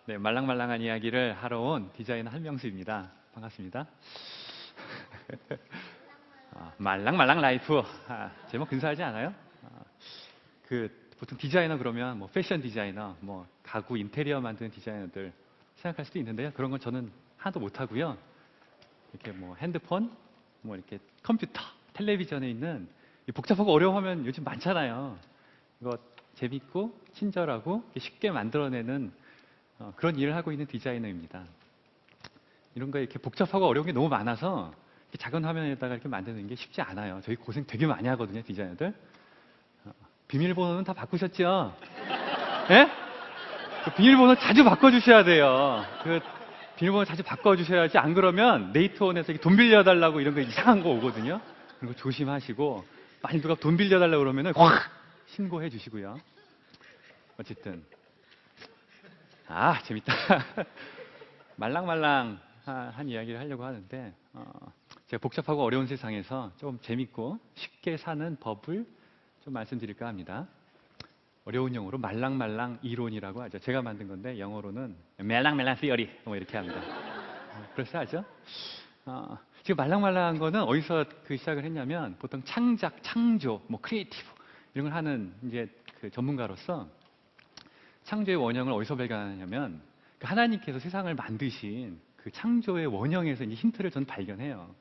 네, 말랑말랑한 이야기를 하러 온 디자이너 한명수입니다. 반갑습니다. 말랑말랑 라이프. 제목 근사하지 않아요? 보통 디자이너 그러면 뭐 패션 디자이너, 뭐 가구 인테리어 만드는 디자이너들 생각할 수도 있는데요. 그런 건 저는 하나도 못하고요. 이렇게 뭐 핸드폰, 뭐 이렇게 컴퓨터, 텔레비전에 있는 복잡하고 어려운 화면 요즘 많잖아요. 이거 재밌고 친절하고 쉽게 만들어내는 그런 일을 하고 있는 디자이너입니다. 이런 거 이렇게 복잡하고 어려운 게 너무 많아서 작은 화면에다가 이렇게 만드는 게 쉽지 않아요. 저희 고생 되게 많이 하거든요, 디자이너들. 비밀번호는 다 바꾸셨죠? 예? 그 비밀번호 자주 바꿔주셔야 돼요. 비밀번호 자주 바꿔주셔야지, 안 그러면 네이트원에서 돈 빌려달라고 이런 거 이상한 거 오거든요. 그리고 조심하시고, 많이 누가 돈 빌려달라고 그러면은 확 신고해 주시고요. 어쨌든 재밌다. 말랑말랑한 이야기를 하려고 하는데, 제가 복잡하고 어려운 세상에서 좀 재밌고 쉽게 사는 법을 좀 말씀드릴까 합니다. 어려운 용어로 말랑말랑 이론이라고 하죠. 제가 만든 건데 영어로는 말랑말랑 theory 뭐 이렇게 합니다. 그럴싸하죠? 지금 말랑말랑한 거는 어디서 시작을 했냐면, 보통 창작, 창조, 뭐 크리에이티브 이런 걸 하는 이제 전문가로서 창조의 원형을 어디서 발견하냐면, 하나님께서 세상을 만드신 그 창조의 원형에서 이제 힌트를 저는 발견해요.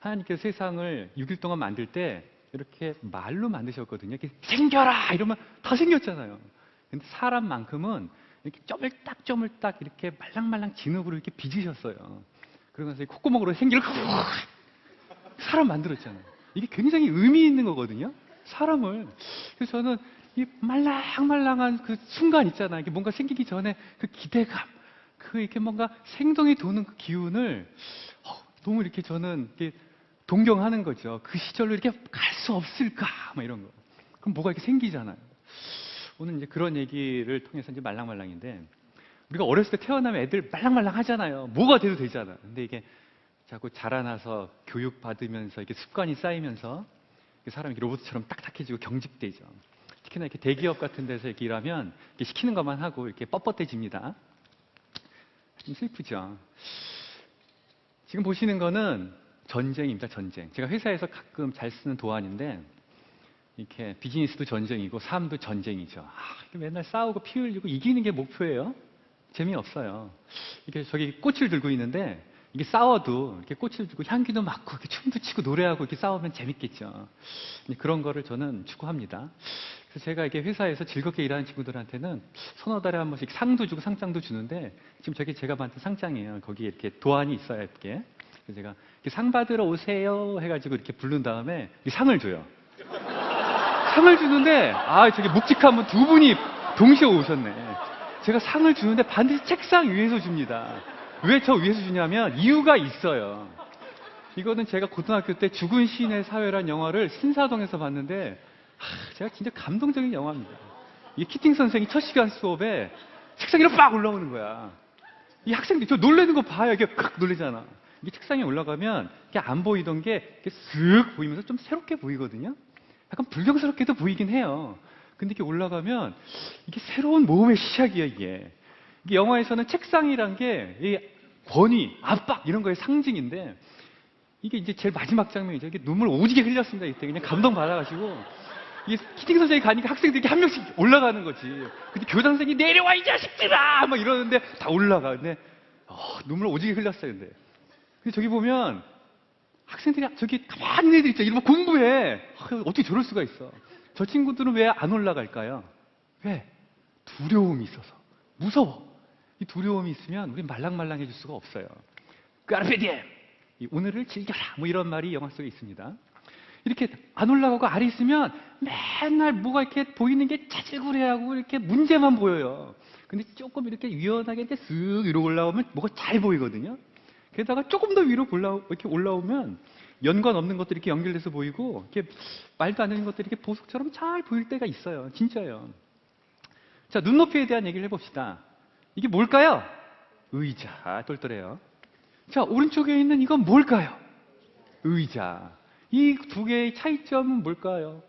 하나님께서 세상을 6일 동안 만들 때 이렇게 말로 만드셨거든요. 이렇게 생겨라 이러면 다 생겼잖아요. 근데 사람만큼은 이렇게 쪼물딱 이렇게 말랑말랑 진흙으로 이렇게 빚으셨어요. 그러면서 콧구멍으로 생기를 사람 만들었잖아요. 이게 굉장히 의미 있는 거거든요, 사람을. 그래서 저는 이 말랑말랑한 그 순간 있잖아요. 이게 뭔가 생기기 전에 그 기대감, 이렇게 뭔가 생동이 도는 그 기운을 너무 이렇게 저는 이렇게 동경하는 거죠. 그 시절로 이렇게 갈 수 없을까? 뭐 이런 거. 그럼 뭐가 이렇게 생기잖아요. 오늘 이제 그런 얘기를 통해서 이제 말랑말랑인데, 우리가 어렸을 때 태어나면 애들 말랑말랑 하잖아요. 뭐가 돼도 되잖아. 근데 이게 자꾸 자라나서 교육받으면서 이렇게 습관이 쌓이면서 사람이 로봇처럼 딱딱해지고 경직되죠. 특히나 이렇게 대기업 같은 데서 이렇게 일하면 이렇게 시키는 것만 하고 이렇게 뻣뻣해집니다. 좀 슬프죠. 지금 보시는 거는 전쟁입니다, 전쟁. 제가 회사에서 가끔 잘 쓰는 도안인데, 이렇게 비즈니스도 전쟁이고 삶도 전쟁이죠. 맨날 싸우고 피 흘리고 이기는 게 목표예요? 재미없어요. 이렇게 저기 꽃을 들고 있는데, 이게 싸워도 이렇게 꽃을 들고 향기도 맡고 이렇게 춤도 추고 노래하고 이렇게 싸우면 재밌겠죠. 그런 거를 저는 추구합니다. 그래서 제가 이렇게 회사에서 즐겁게 일하는 친구들한테는 서너 달에 한 번씩 상도 주고 상장도 주는데, 지금 저게 제가 만든 상장이에요. 거기에 이렇게 도안이 있어야 할게. 그래서 제가 상 받으러 오세요 해가지고 이렇게 부른 다음에 상을 줘요. 상을 주는데 저기 묵직한 분 두 분이 동시에 오셨네. 제가 상을 주는데 반드시 책상 위에서 줍니다. 왜 저 위에서 주냐면 이유가 있어요. 이거는 제가 고등학교 때 죽은 시인의 사회란 영화를 신사동에서 봤는데, 제가 진짜 감동적인 영화입니다. 이 키팅 선생이 첫 시간 수업에 책상 위로 빡 올라오는 거야. 이 학생들이 저 놀라는 거 봐요. 이게 칵 놀리잖아. 이게 책상에 올라가면 이게 안 보이던 게 이렇게 쓱 보이면서 좀 새롭게 보이거든요. 약간 불경스럽게도 보이긴 해요. 근데 이렇게 올라가면 이게 새로운 모험의 시작이에요, 이게. 이게 영화에서는 책상이란 게 이 권위, 압박 이런 거의 상징인데, 이게 이제 제일 마지막 장면이죠. 이게 눈물 오지게 흘렸습니다. 이때 그냥 감동 받아가지고 이게 키팅 선생이 가니까 학생들이 이렇게 한 명씩 올라가는 거지. 근데 교장 선생이 내려와 이 자식들아 막 이러는데 다 올라가. 근데 눈물 오지게 흘렸어요. 근데 저기 보면 학생들이 저기 가만히 있는 애들 있죠. 이러면 공부해. 어떻게 저럴 수가 있어. 저 친구들은 왜 안 올라갈까요? 왜? 두려움이 있어서. 무서워. 이 두려움이 있으면 우린 말랑말랑해질 수가 없어요. 까르페디엠! 오늘을 즐겨라! 뭐 이런 말이 영화 속에 있습니다. 이렇게 안 올라가고 아래 있으면 맨날 뭐가 이렇게 보이는 게 짜질구레하고 이렇게 문제만 보여요. 근데 조금 이렇게 유연하게 쓱 위로 올라오면 뭐가 잘 보이거든요. 게다가 조금 더 위로 이렇게 올라오면 연관 없는 것들이 이렇게 연결돼서 보이고, 이렇게 말도 안 되는 것들이 이렇게 보석처럼 잘 보일 때가 있어요. 진짜요. 자, 눈높이에 대한 얘기를 해봅시다. 이게 뭘까요? 의자. 똘똘해요. 자, 오른쪽에 있는 이건 뭘까요? 의자. 이 두 개의 차이점은 뭘까요?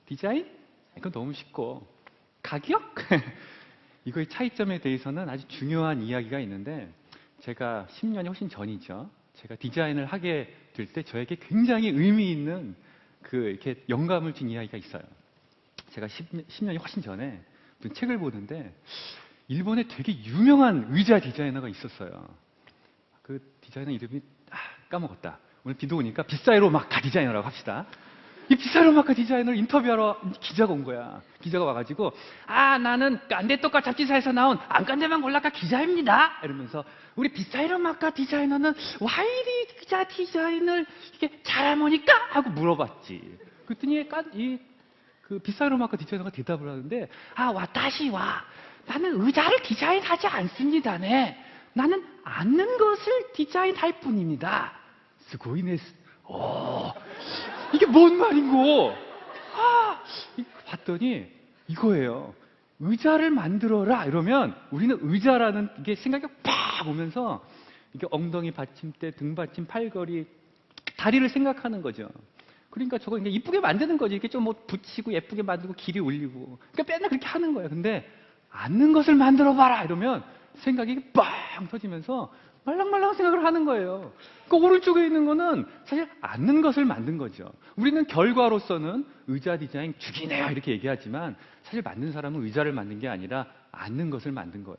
디자인? 이건 너무 쉽고. 가격? 이거의 차이점에 대해서는 아주 중요한 이야기가 있는데, 제가 10년이 훨씬 전이죠. 제가 디자인을 하게 될 때 저에게 굉장히 의미 있는 이렇게 영감을 준 이야기가 있어요. 제가 10년이 훨씬 전에 무슨 책을 보는데 일본에 되게 유명한 의자 디자이너가 있었어요. 그 디자이너 이름이 까먹었다. 오늘 비도 오니까 빗사이로 마카 디자이너라고 합시다. 이 빗사이로 마카 디자이너를 인터뷰하러 기자가 온 거야. 기자가 와가지고 나는 깐데토카 잡지사에서 나온 안깐데만 골라카 기자입니다. 이러면서 우리 빗사이로 마카 디자이너는 와이리 의자 디자인을 이렇게 잘하모니까? 하고 물어봤지. 그랬더니 그 빗사이로 마카 디자이너가 대답을 하는데 와타시와 나는 의자를 디자인하지 않습니다네. 나는 앉는 것을 디자인할 뿐입니다. 스고이네. 이게 뭔 말인고? 봤더니 이거예요. 의자를 만들어라 이러면 우리는 의자라는 게 생각이 팍 오면서 이게 엉덩이 받침대, 등 받침, 팔걸이, 다리를 생각하는 거죠. 그러니까 저거 그냥 이쁘게 만드는 거지. 이렇게 좀 뭐 붙이고 예쁘게 만들고 길이 올리고. 그러니까 맨날 그렇게 하는 거예요. 근데 앉는 것을 만들어봐라 이러면 생각이 빵 터지면서 말랑말랑한 생각을 하는 거예요. 그 오른쪽에 있는 거는 사실 앉는 것을 만든 거죠. 우리는 결과로서는 의자 디자인 죽이네요 이렇게 얘기하지만 사실 만든 사람은 의자를 만든 게 아니라 앉는 것을 만든 거예요.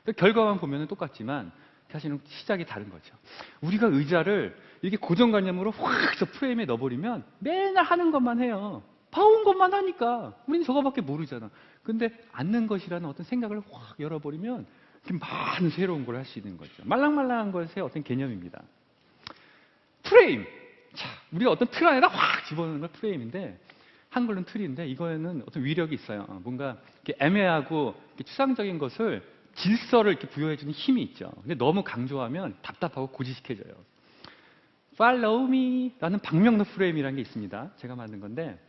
그러니까 결과만 보면 똑같지만 사실은 시작이 다른 거죠. 우리가 의자를 이렇게 고정관념으로 확 저 프레임에 넣어버리면 맨날 하는 것만 해요. 봐온 것만 하니까 우리는 저거밖에 모르잖아. 근데 앉는 것이라는 어떤 생각을 확 열어버리면 많은 새로운 걸 할 수 있는 거죠. 말랑말랑한 것의 어떤 개념입니다. 프레임. 자, 우리가 어떤 틀 안에다 확 집어넣는 걸 프레임인데, 한글로는 틀인데 이거에는 어떤 위력이 있어요. 뭔가 이렇게 애매하고 이렇게 추상적인 것을 질서를 이렇게 부여해주는 힘이 있죠. 근데 너무 강조하면 답답하고 고지식해져요. Follow me라는 박명록 프레임이라는 게 있습니다. 제가 만든 건데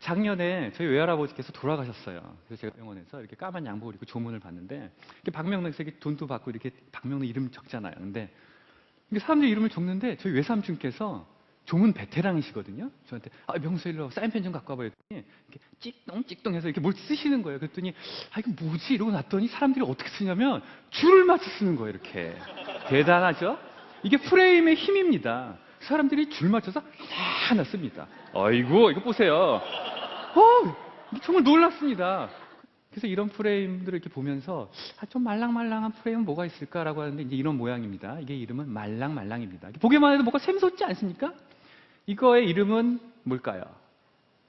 작년에 저희 외할아버지께서 돌아가셨어요. 그래서 제가 병원에서 이렇게 까만 양복을 입고 조문을 봤는데 이렇게 박명록에서 이렇게 돈도 받고 이렇게 박명록 이름 적잖아요. 근데 사람들이 이름을 적는데 저희 외삼촌께서 조문 베테랑이시거든요. 저한테 명수 일로 사인펜 좀 갖고 와봐 했더니 이렇게 찌똥찌똥해서 이렇게 뭘 쓰시는 거예요. 그랬더니 이거 뭐지? 이러고 났더니 사람들이 어떻게 쓰냐면 줄을 맞춰 쓰는 거예요. 이렇게. 대단하죠? 이게 프레임의 힘입니다. 사람들이 줄 맞춰서 하나 씁니다. 아이고 이거 보세요. 정말 놀랐습니다. 그래서 이런 프레임들을 이렇게 보면서 좀 말랑말랑한 프레임은 뭐가 있을까라고 하는데 이제 이런 모양입니다. 이게 이름은 말랑말랑입니다. 보기만 해도 뭔가 샘솟지 않습니까? 이거의 이름은 뭘까요?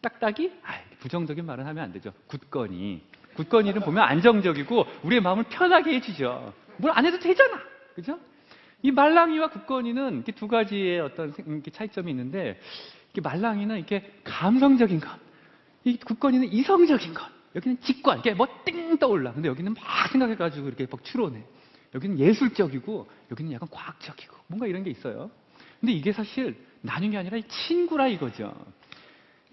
딱딱이? 부정적인 말은 하면 안 되죠. 굳건이. 굳건이는 보면 안정적이고 우리의 마음을 편하게 해주죠. 뭘 안 해도 되잖아. 그죠? 이 말랑이와 굳건이는 이렇게 두 가지의 어떤 차이점이 있는데, 말랑이는 이렇게 감성적인 것, 이 굳건이는 이성적인 것. 여기는 직관, 이게 뭐 띵 떠올라. 근데 여기는 막 생각해가지고 이렇게 막 추론해. 여기는 예술적이고, 여기는 약간 과학적이고, 뭔가 이런 게 있어요. 근데 이게 사실 나눈 게 아니라 친구라 이거죠.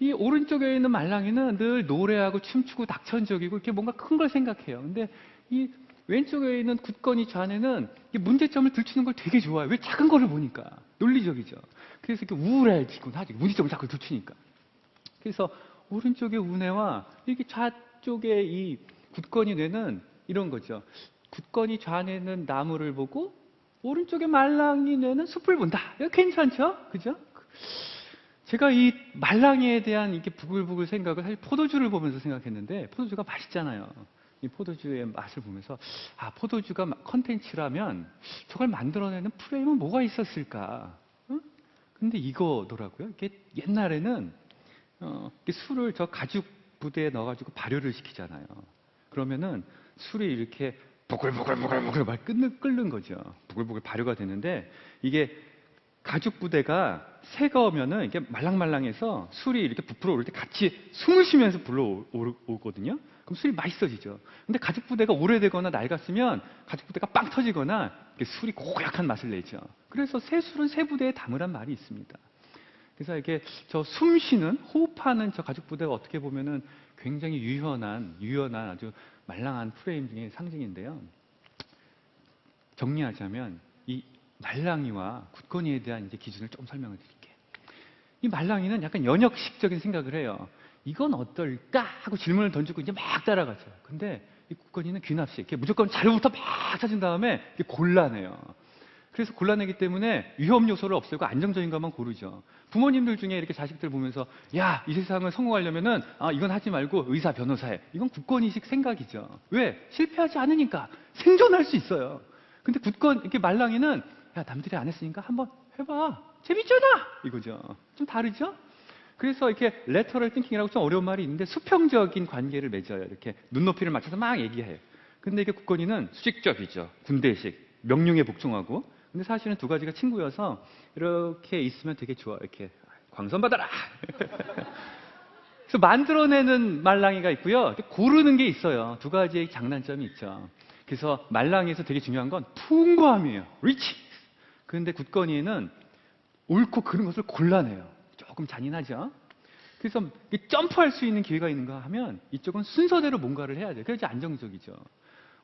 이 오른쪽에 있는 말랑이는 늘 노래하고 춤추고 낙천적이고 이렇게 뭔가 큰 걸 생각해요. 근데 이 왼쪽에 있는 굳건이 좌뇌는 문제점을 들추는 걸 되게 좋아해요. 왜? 작은 거를 보니까. 논리적이죠. 그래서 이렇게 우울해지곤 하지. 문제점을 자꾸 들추니까. 그래서 오른쪽의 우뇌와 이렇게 좌쪽의 이 굳건이 뇌는 이런 거죠. 굳건이 좌뇌는 나무를 보고 오른쪽의 말랑이 뇌는 숲을 본다. 이거 괜찮죠? 그죠? 제가 이 말랑이에 대한 이렇게 부글부글 생각을 사실 포도주를 보면서 생각했는데, 포도주가 맛있잖아요. 이 포도주의 맛을 보면서 포도주가 컨텐츠라면 저걸 만들어내는 프레임은 뭐가 있었을까? 근데 이거더라고요. 이게 옛날에는 술을 저 가죽 부대에 넣어가지고 발효를 시키잖아요. 그러면은 술이 이렇게 부글부글부글부글 막 끓는 거죠. 부글부글 발효가 되는데 이게 가죽 부대가 새거면은 이게 말랑말랑해서 술이 이렇게 부풀어 오를 때 같이 숨을 쉬면서 불러오거든요. 그럼 술이 맛있어지죠. 근데 가죽 부대가 오래되거나 낡았으면 가죽 부대가 빵 터지거나 술이 고약한 맛을 내죠. 그래서 새 술은 새 부대에 담으란 말이 있습니다. 그래서 이게 저 숨쉬는 호흡하는 저 가죽 부대가 어떻게 보면은 굉장히 유연한 아주 말랑한 프레임 중에 상징인데요. 정리하자면 이 말랑이와 굳건이에 대한 이제 기준을 좀 설명을 드릴게요. 이 말랑이는 약간 연역식적인 생각을 해요. 이건 어떨까? 하고 질문을 던지고 이제 막 따라가죠. 근데 이 굳건이는 귀납식. 이렇게 무조건 자료부터 막 찾은 다음에 이렇게 골라내요. 그래서 골라내기 때문에 위험 요소를 없애고 안정적인 것만 고르죠. 부모님들 중에 이렇게 자식들 보면서 야, 이 세상을 성공하려면은 이건 하지 말고 의사, 변호사해. 이건 굳건이식 생각이죠. 왜? 실패하지 않으니까 생존할 수 있어요. 근데 굳건 이렇게 말랑이는 야, 남들이 안 했으니까 한번 해봐. 재밌잖아. 이거죠. 좀 다르죠? 그래서 이렇게 레터럴 띵킹이라고 좀 어려운 말이 있는데 수평적인 관계를 맺어요. 이렇게 눈높이를 맞춰서 막 얘기해요. 근데 이게 굳건이는 수직적이죠. 군대식. 명령에 복종하고. 근데 사실은 두 가지가 친구여서 이렇게 있으면 되게 좋아. 이렇게 광선 받아라. 그래서 만들어내는 말랑이가 있고요. 이렇게 고르는 게 있어요. 두 가지의 장단점이 있죠. 그래서 말랑이에서 되게 중요한 건 풍부함이에요. 리치. 그런데 굳건이는 옳고 그른 것을 골라내요. 조금 잔인하죠. 그래서 점프할 수 있는 기회가 있는가 하면 이쪽은 순서대로 뭔가를 해야 돼요. 그래야지 안정적이죠.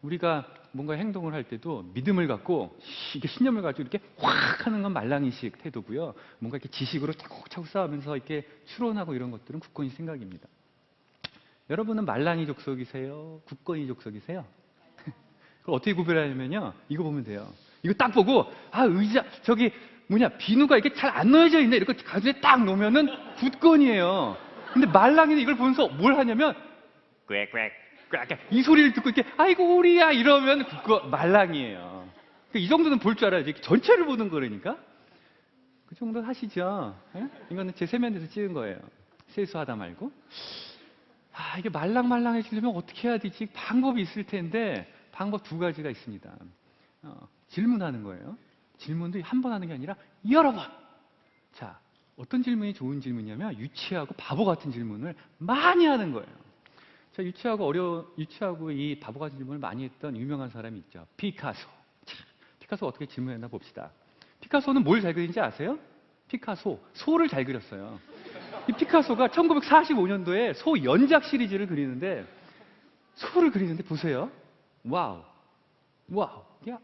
우리가 뭔가 행동을 할 때도 믿음을 갖고 이게 신념을 가지고 이렇게 확 하는 건 말랑이식 태도고요. 뭔가 이렇게 지식으로 차곡차곡 쌓으면서 이렇게 추론하고 이런 것들은 굳건이 생각입니다. 여러분은 말랑이 족속이세요? 굳건이 족속이세요? 그걸 어떻게 구별하냐면요. 이거 보면 돼요. 이거 딱 보고 의자 저기 비누가 이렇게 잘 안 넣어져 있네. 이렇게 가지에 딱 놓으면은 굳건이에요. 근데 말랑이는 이걸 보면서 뭘 하냐면 꽥꽥 이 소리를 듣고 이렇게 아이고 우리야 이러면 말랑이에요. 이 정도는 볼 줄 알아야지. 전체를 보는 거라니까. 그 정도 하시죠. 예? 이거는 제 세면대에서 찍은 거예요. 세수하다 말고. 이게 말랑말랑해지려면 어떻게 해야 되지? 방법이 있을 텐데 방법 두 가지가 있습니다. 질문하는 거예요. 질문도 한 번 하는 게 아니라 여러 번. 자, 어떤 질문이 좋은 질문이냐면 유치하고 바보 같은 질문을 많이 하는 거예요. 자, 유치하고 이 바보 같은 질문을 많이 했던 유명한 사람이 있죠. 피카소. 자, 피카소 어떻게 질문했나 봅시다. 피카소는 뭘 잘 그리는지 아세요? 피카소, 소를 잘 그렸어요. 이 피카소가 1945년도에 소 연작 시리즈를 그리는데 소를 그리는데 보세요. 와우. 야,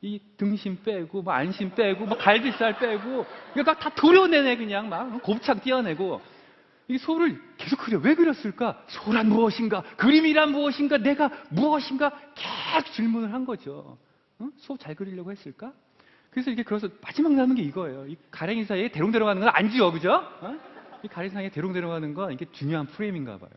이 등심 빼고, 안심 빼고, 갈비살 빼고, 이거 다 도려내네, 그냥 막. 곱창 띄어내고. 이 소를 계속 그려. 왜 그렸을까? 소란 무엇인가? 그림이란 무엇인가? 내가 무엇인가? 계속 질문을 한 거죠. 소 잘 그리려고 했을까? 그래서 이렇게 그래서 마지막 남은 게 이거예요. 이 가랭이 사이에 대롱대롱 하는 건 안 지워, 그죠? 이 가랭이 사이에 대롱대롱 하는 건 이게 중요한 프레임인가 봐요.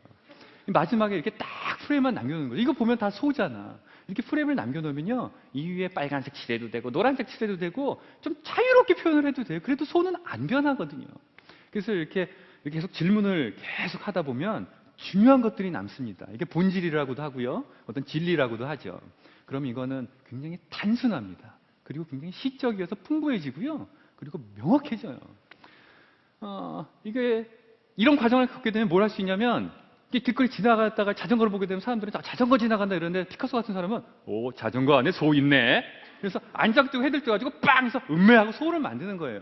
마지막에 이렇게 딱 프레임만 남겨놓는 거예요. 이거 보면 다 소잖아. 이렇게 프레임을 남겨놓으면요. 이 위에 빨간색 칠해도 되고 노란색 칠해도 되고 좀 자유롭게 표현을 해도 돼요. 그래도 소는 안 변하거든요. 그래서 이렇게 계속 질문을 계속 하다 보면 중요한 것들이 남습니다. 이게 본질이라고도 하고요. 어떤 진리라고도 하죠. 그럼 이거는 굉장히 단순합니다. 그리고 굉장히 시적이어서 풍부해지고요. 그리고 명확해져요. 이게 이런 과정을 겪게 되면 뭘 할 수 있냐면 길거리 지나갔다가 자전거를 보게 되면 사람들이 자전거 지나간다 이러는데 피카소 같은 사람은 자전거 안에 소 있네. 그래서 안짝뜨고 헤들 떠가지고 빵 해서 음매하고 소를 만드는 거예요.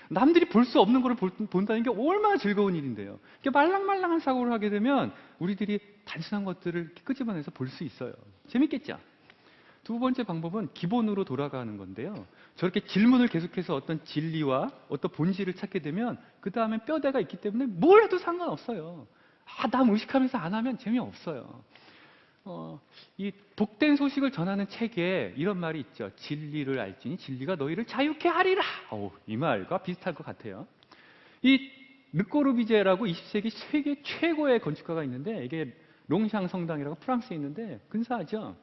남들이 볼 수 없는 걸 본다는 게 얼마나 즐거운 일인데요. 이렇게 말랑말랑한 사고를 하게 되면 우리들이 단순한 것들을 끄집어내서 볼 수 있어요. 재밌겠죠? 두 번째 방법은 기본으로 돌아가는 건데요. 저렇게 질문을 계속해서 어떤 진리와 어떤 본질을 찾게 되면 그 다음에 뼈대가 있기 때문에 뭘 해도 상관없어요. 남 의식하면서 안 하면 재미없어요. 이 복된 소식을 전하는 책에 이런 말이 있죠. 진리를 알지니 진리가 너희를 자유케 하리라. 이 말과 비슷할 것 같아요. 이 르꼬르비제라고 20세기 세계 최고의 건축가가 있는데 이게 롱샹 성당이라고 프랑스에 있는데 근사하죠.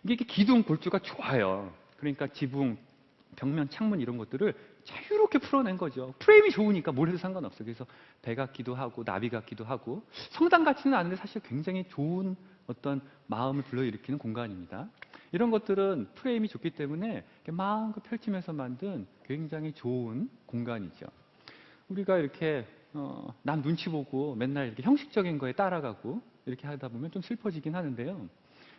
이게 기둥 골조가 좋아요. 그러니까 지붕, 벽면, 창문 이런 것들을 자유롭게 풀어낸 거죠. 프레임이 좋으니까 뭘 해도 상관없어요. 그래서 배 같기도 하고 나비 같기도 하고 성당 같지는 않은데 사실 굉장히 좋은 어떤 마음을 불러일으키는 공간입니다. 이런 것들은 프레임이 좋기 때문에 마음껏 펼치면서 만든 굉장히 좋은 공간이죠. 우리가 이렇게 남 눈치 보고 맨날 이렇게 형식적인 거에 따라가고 이렇게 하다 보면 좀 슬퍼지긴 하는데요.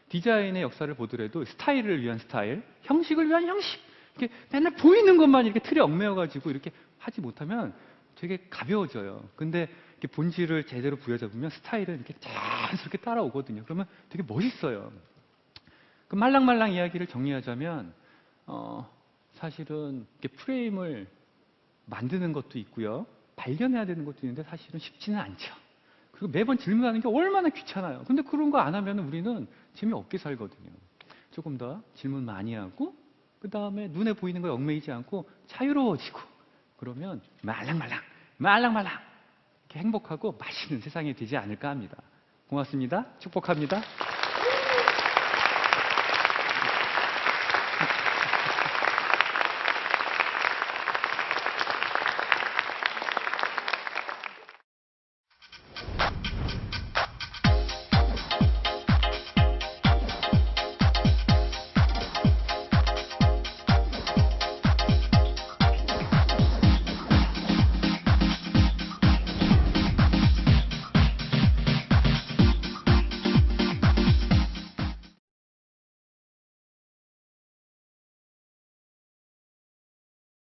디자인의 역사를 보더라도 스타일을 위한 스타일, 형식을 위한 형식 이렇게 맨날 보이는 것만 이렇게 틀에 얽매여가지고 이렇게 하지 못하면 되게 가벼워져요. 근데 이렇게 본질을 제대로 부여잡으면 스타일은 이렇게 자연스럽게 따라오거든요. 그러면 되게 멋있어요. 그 말랑말랑 이야기를 정리하자면 사실은 이렇게 프레임을 만드는 것도 있고요. 발견해야 되는 것도 있는데 사실은 쉽지는 않죠. 그리고 매번 질문하는 게 얼마나 귀찮아요. 근데 그런 거 안 하면 우리는 재미없게 살거든요. 조금 더 질문 많이 하고, 그 다음에 눈에 보이는 거에 얽매이지 않고 자유로워지고, 그러면 말랑말랑 이렇게 행복하고 맛있는 세상이 되지 않을까 합니다. 고맙습니다. 축복합니다.